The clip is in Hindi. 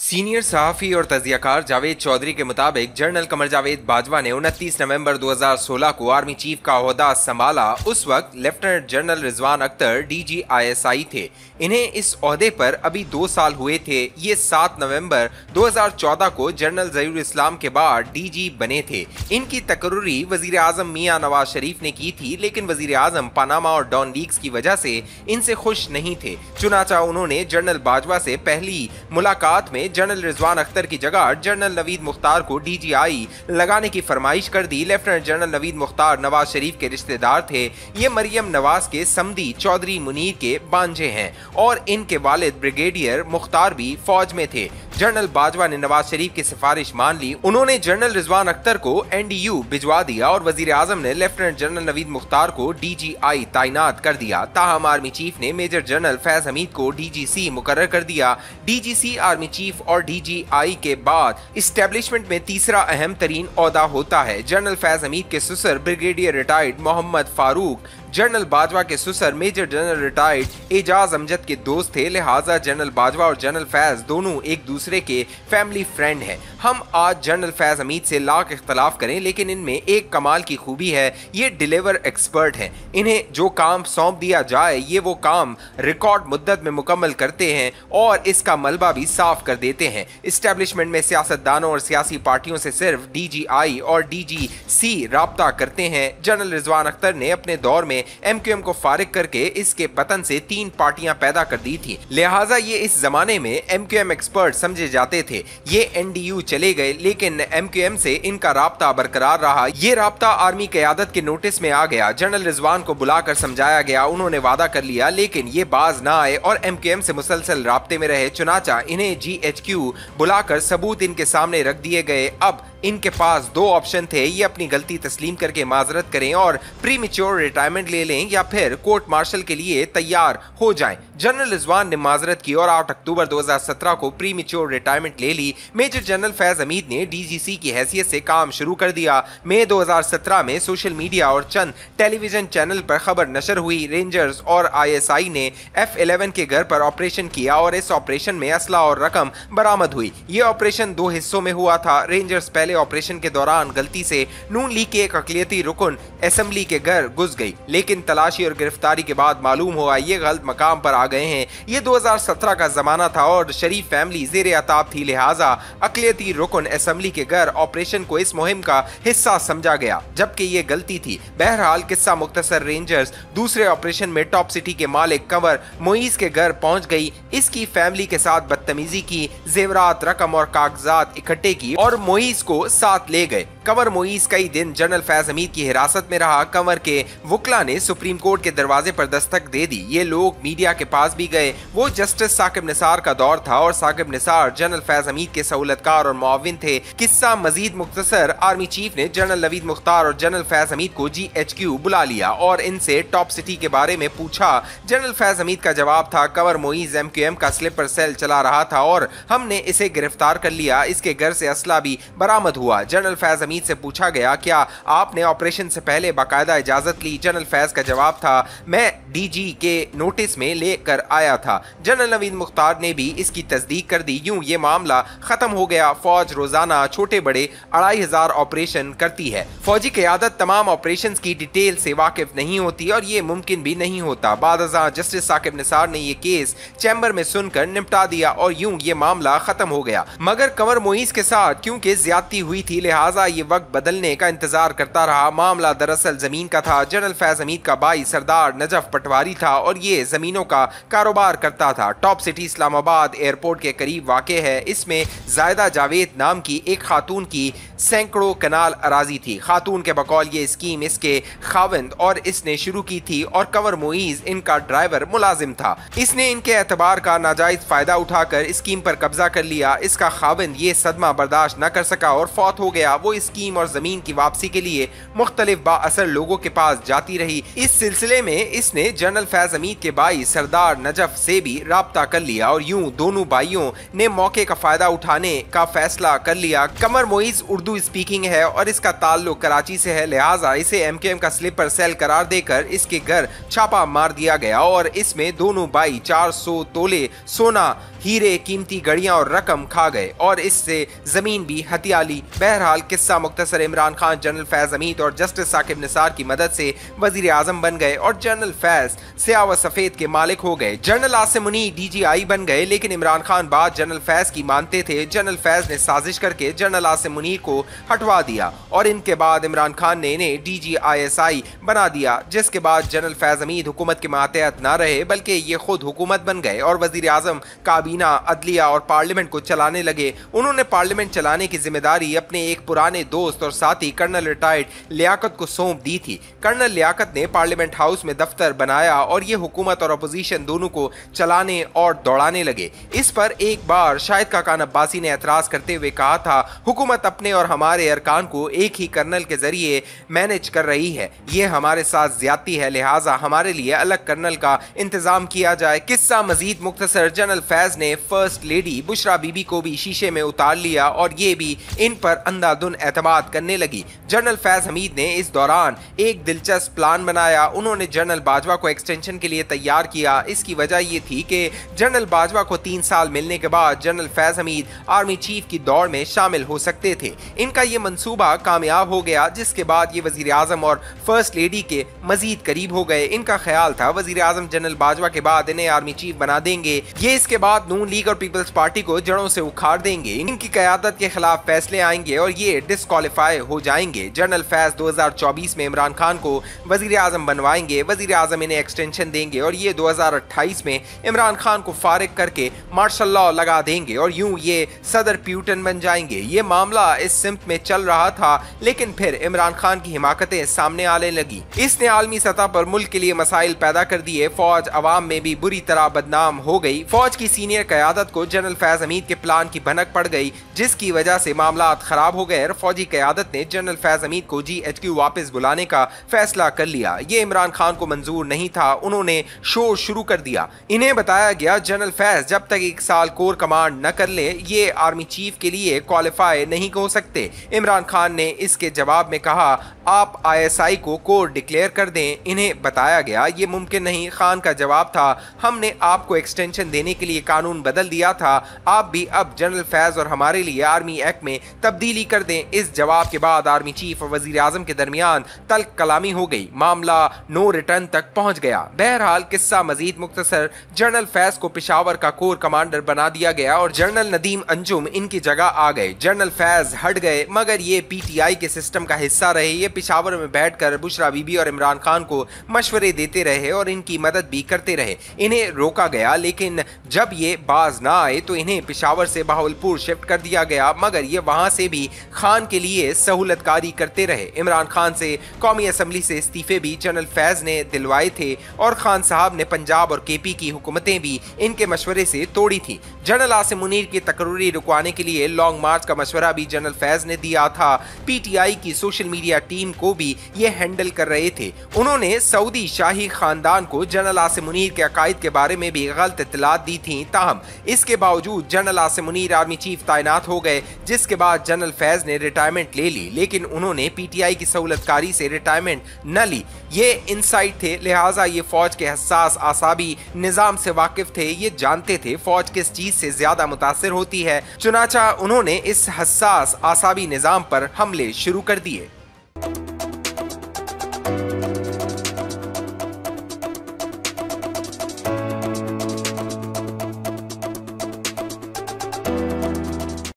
सीनियर सहाफ़ी और तजियाकार जावेद चौधरी के मुताबिक जनरल कमर जावेद बाजवा ने 29 नवंबर 2016 को आर्मी चीफ का ओहदा संभाला। उस वक्त lieutenant general Rizwan Akhtar DGISI थे। इन्हें इस ओहदे पर अभी 2 साल हुए थे। ये 7 नवंबर 2014 को जनरल ज़हीरुल इस्लाम के बाद DG बने थे। इनकी तकर्रुरी वजीर आजम मियां नवाज शरीफ ने की थी, लेकिन वजीर आजम पनामा और डॉन लीक्स की वजह से इनसे खुश नहीं थे। चुनाचा उन्होंने जनरल बाजवा से पहली मुलाकात में जनरल रिजवान अख्तर की जगह जनरल नवीद मुख्तार को DGI लगाने की फरमाइश कर दी। लेफ्टिनेंट जनरल नवीद मुख्तार नवाज शरीफ के रिश्तेदार थे। ये मरियम नवाज के समधी चौधरी मुनीर के बांझे हैं और इनके वालिद ब्रिगेडियर मुख्तार भी फौज में थे। जनरल बाजवा ने नवाज शरीफ की सिफारिश मान ली। उन्होंने जनरल रिजवान अख्तर को NDU भिजवा दिया और वजीर आजम ने लेफ्टिनेंट जनरल नवीद मुख्तार को DGI तैनात कर दिया। ताहम आर्मी चीफ ने मेजर जनरल फैज हमीद को DGC मुकर्रर कर दिया। DGC आर्मी चीफ और DGI के बाद इस्टेब्लिशमेंट में तीसरा अहम तरीन ओहदा होता है। जनरल फैज हमीद के ससुर brigadier retired Mohammad Farooq general Bajwa के ससुर major general retired Ejaz Amjad के दोस्त थे। लिहाजा जनरल बाजवा और जनरल फैज दोनों एक दूसरे के फैमिली फ्रेंड हैं। हम आज जनरल फैज हमीद से लाख इख्तलाफ करें, लेकिन इनमें एक कमाल की खूबी है, ये डिलीवर एक्सपर्ट हैं। इन्हें जो काम सौंप दिया जाए ये वो काम रिकॉर्ड मुद्दत में मुकम्मल करते हैं और इसका मलबा भी साफ कर देते हैं। इस्टेब्लिशमेंट में सियासतदानों और सियासी पार्टियों से सिर्फ DGI और DGC राब्ता करते हैं। जनरल रिजवान अख्तर ने अपने दौर में MQM को फारिग करके इसके पतन से 3 पार्टियां पैदा कर दी थी। लिहाजा ये इस जमाने में MQM एक्सपर्ट समझे जाते थे। ये NDU चले गए, लेकिन MQM से इनका राब्ता बरकरार रहा। ये राब्ता आर्मी क़यादत के नोटिस में आ गया। जनरल रिजवान को बुलाकर समझाया गया, उन्होंने वादा कर लिया, लेकिन ये बाज ना आए और MQM से मुसलसल राब्ते में रहे। चुनाचा इन्हें GHQ बुलाकर सबूत इनके सामने रख दिए गए। अब इनके पास 2 ऑप्शन थे, ये अपनी गलती तस्लीम करके माजरत करें और प्रीमेच्योर रिटायरमेंट ले लें या फिर कोर्ट मार्शल के लिए तैयार हो जाएं। जनरल रिजवान ने माजरत की और 8 अक्टूबर 2017 को प्रीमेच्योर रिटायरमेंट ले ली। मेजर जनरल फैज हमीद ने DGC की हैसियत से काम शुरू कर दिया। मई 2017 में सोशल मीडिया और चंद टेलीविजन चैनल पर खबर नशर हुई। रेंजर्स और ISI ने F11 के घर पर ऑपरेशन किया और इस ऑपरेशन में असला और रकम बरामद हुई। ये ऑपरेशन 2 हिस्सों में हुआ था। रेंजर्स पहले ऑपरेशन के दौरान गलती से नून लीग के एक अक़लियती रुकन असेंबली के घर घुस गई, लेकिन तलाशी और गिरफ्तारी के बाद मालूम हुआ ये गलत मकाम पर आ गए हैं। ये 2017 का जमाना था और शरीफ फैमिली ज़ेरे अताब थी। लिहाजा अक़लियती रुकन असेंबली के घर ऑपरेशन को इस मुहिम का हिस्सा समझा गया, जबकि ये गलती थी। बहरहाल किस्सा मुख्तसर, रेंजर्स दूसरे ऑपरेशन में टॉप सिटी के मालिक कंवर मोईज के घर पहुंच गई। इसकी फैमिली के साथ बदतमीजी की, जेवरात, रकम और कागजात इकट्ठे की और मोईज को साथ ले गए। कंवर मोईज कई दिन जनरल फैज हमीद की हिरासत में रहा। कंवर के वकला ने सुप्रीम कोर्ट के दरवाजे पर दस्तक दे दी। ये लोग मीडिया के पास भी गए। वो जस्टिस साकिब निसार का दौर था और साकिब निसार जनरल फैज हमीद के सहूलतकार और मुआविन थे। किस्सा मजीद मुख्तसर, आर्मी चीफ ने जनरल नवीद मुख्तार और जनरल फैज हमीद को GHQ बुला लिया और इनसे टॉप सिटी के बारे में पूछा। जनरल फैज हमीद का जवाब था, कंवर मोईज MQM का स्लीपर सेल चला रहा था और हमने इसे गिरफ्तार कर लिया। इसके घर से असला भी बरामद हुआ। जनरल फैज हमीद से पूछा गया, क्या आपने ऑपरेशन से पहले बाकायदा इजाजत ली? जनरल फैज का जवाब था, मैं DG के नोटिस में लेकर आया था। जनरल नवीद मुख्तार ने भी इसकी तस्दीक कर दी। यूं ये मामला खत्म हो गया। फौज रोजाना छोटे बड़े 2500 ऑपरेशन करती है। फौजी क़यादत तमाम ऑपरेशंस की डिटेल से वाकिफ नहीं होती और ये मुमकिन भी नहीं होता। बादशाह जस्टिस साकिब निसार ने ये केस चैम्बर में सुनकर निपटा दिया और यूं ये मामला खत्म हो गया। मगर कंवर मोईज के साथ क्योंकि ज्यादती हुई थी, लिहाजा ये वक्त बदलने का इंतजार करता रहा। मामला दरअसल जमीन का था। जनरल फैज हमीद का भाई सरदार नजफ पटवारी था और ये जमीनों का कारोबार करता था। टॉप सिटी इस्लामाबाद एयरपोर्ट के करीब वाक़े है। इसमें जायदा जावेद नाम की एक खातून की सैकड़ों कनाल अराजी थी। खातून के बकौल ये स्कीम इसके खाविंद और इसने शुरू की थी और कंवर मोईज इनका ड्राइवर मुलाजिम था। इसने इनके एतबार का नाजायज फायदा उठाकर स्कीम पर कब्जा कर लिया। इसका खाविंद ये सदमा बर्दाश्त न कर सका और फौत हो गया, वो स्कीम और जमीन की वापसी के लिए मुख्तलिफ बाअसर लोगों के पास जाती रही। इस सिलसिले में इसने जनरल फैज हमीद के भाई सरदार नजफ से भी राब्ता कर लिया और यूं दोनों भाइयों ने मौके का फायदा उठाने का फैसला कर लिया। कमर मोइज उर्दू स्पीकिंग है और इसका ताल्लुक कराची से है, लिहाजा इसे MKM का स्लीपर सेल करार देकर इसके घर छापा मार दिया गया और इसमें दोनों भाई 400 तोले सोना, हीरे, कीमती घड़ियां और रकम खा गए और इससे जमीन भी हथिया ली। बहरहाल किस्सा मुख्तसर, इमरान खान जनरल फैज हमीद और जस्टिस साकिब निसार की मदद से वजीर आजम बन गए और जनरल फैज स्याह व सफेद के मालिक हो गए। जनरल आसिम मुनीर DGI बन गए, लेकिन इमरान खान बात जनरल फैज की मानते थे। जनरल फैज ने साजिश करके जनरल आसिम मुनीर को हटवा दिया और इनके बाद इमरान खान ने इन्हें DGISI बना दिया, जिसके बाद जनरल फैज हमीद हुकूमत के मातहत न रहे बल्कि ये खुद हुकूमत बन गए और वजीर आजम, काबीना, अदलिया और पार्लियामेंट को चलाने लगे। उन्होंने पार्लियामेंट चलाने की जिम्मेदारी अपने एक पुराने दोस्त और साथी कर्नल रिटायर्ड लियाकत को सौंप दी थी। कर्नल लियाकत ने पार्लियामेंट हाउस में दफ्तर बनाया और ये हुकूमत और अपोजिशन दोनों को चलाने और दौड़ाने लगे। इस पर एक बार शाहिद खाकान अब्बासी ने एतराज करते हुए कहा था, हुकूमत अपने और हमारे अरकान को एक ही कर्नल के जरिए मैनेज कर रही है, ये हमारे साथ ज्यादती है, लिहाजा हमारे लिए अलग कर्नल का इंतजाम किया जाए। किस्सा मजीद मुख्तसर, जनरल फैज ने फर्स्ट लेडी बुशरा बीबी को भी शीशे में उतार लिया और ये भी इन पर अंधाधुन एतमाद करने लगी। जनरल फैज हमीद ने इस दौरान एक दिलचस्प प्लान बनाया। उन्होंने जनरल बाजवा को एक्सटेंशन के लिए तैयार किया। इसकी वजह यह थी कि जनरल बाजवा को 3 साल मिलने के बाद general Faiz Hamid army chief की दौड़ में शामिल हो सकते थे। इनका यह मंसूबा कामयाब हो गया, जिसके बाद ये वजीर आजम और फर्स्ट लेडी के मजीद करीब हो गए। इनका ख्याल था वजीर आजम जनरल बाजवा के बाद इन्हें आर्मी चीफ बना देंगे, ये इसके बाद नून लीग और पीपल्स पार्टी को जड़ों से उखाड़ देंगे, इनकी क़यादत के खिलाफ फैसले आएंगे और ये डिस्क्वालीफाई हो जाएंगे। जनरल फैज 2024 में इमरान खान को वजीर आजम बनवाएंगे, वजीर आजम इन्हें एक्सटेंशन देंगे और ये 2028 में इमरान खान को फारिग करके मार्शल लॉ लगा देंगे और यूं ये सदर प्यूटन बन जाएंगे। ये मामला इस सिमत में चल रहा था, लेकिन फिर इमरान खान की हिमाकतें सामने आने लगी। इसने आलमी सतह पर मुल्क के लिए मसाइल पैदा कर दिए। फौज अवाम में भी बुरी तरह बदनाम हो गई। फौज की सीनियर क़यादत को जनरल फैज हमीद के प्लान की भनक पड़ गई, जिसकी वजह से मामला खराब हो गए। फौजी क़यादत ने जनरल फैज हमीद को GHQ वापस बुलाने का फैसला कर लिया। ये इमरान खान को मंजूर नहीं था। उन्होंने शोर शुरू कर दिया। इन्हें बताया गया जनरल फैज जब तक 1 साल कोर कमांड न कर ले, ये आर्मी चीफ के लिए क्वालिफाई नहीं हो सकते। इमरान खान ने इसके जवाब में कहा, आप ISI को कोर डिक्लेयर कर दें। इन्हें बताया गया ये मुमकिन नहीं। खान का जवाब था, हमने आपको एक्सटेंशन देने के लिए कानून बदल दिया था, आप भी अब जनरल फैज और हमारे लिए आर्मी एक्ट में तब्दीली कर दें। इस जवाब के बाद आर्मी चीफ और वजीर आजम के दरमियान तल्ख कलामी हो गई। मामला नो रिटर्न तक पहुंच गया। बहरहाल किस्सा मजीद मुख्तसर, जनरल फैज को पेशावर का कोर कमांडर बना दिया गया और जनरल नदीम अंजुम इनकी जगह आ गए। जनरल फैज हट गए, मगर ये PTI के सिस्टम का हिस्सा रहे। ये पेशावर में बैठकर बुशरा बीबी और इमरान खान को मशवरे देते रहे और इनकी मदद भी करते रहे। इन्हें रोका गया, लेकिन जब ये बाज ना आए तो इन्हें पेशावर से बहावलपुर शिफ्ट कर दिया गया, मगर ये वहां से भी खान के लिए सहूलतकारी करते रहे। इमरान खान से कौमी असम्बली से इस्तीफे भी जनरल फैज ने दिलवाए थे और खान साहब ने पंजाब और KP की हुकूमतें भी इनके मशवरे से तोड़ी थी। जनरल आसिम मुनीर की तकर्री रुकवाने के लिए लॉन्ग मार्च का मशवरा भी जनरल फैज ने दिया था। PTI की सोशल मीडिया टीम को भी ये हैंडल कर रहे थे। उन्होंने सऊदी शाही खानदान को जनरल आसिम मुनीर के अकायद के बारे में भी गलत इत्तलात दी थी। ताहम इसके बावजूद general Asim Munir army chief तैनात हो गए, जिसके बाद जनरल फैज ने रिटायरमेंट ले ली, लेकिन उन्होंने PTI की सहूलतकारी से रिटायरमेंट न ली। ये इनसाइड थे, लिहाजा ये फौज के हसास आसाबी निजाम से वाकिफ थे। ये जानते थे फौज किस चीज से ज्यादा मुतासिर होती है, चुनाचा उन्होंने इस हसास आसाबी निजाम पर हमले शुरू कर दिए।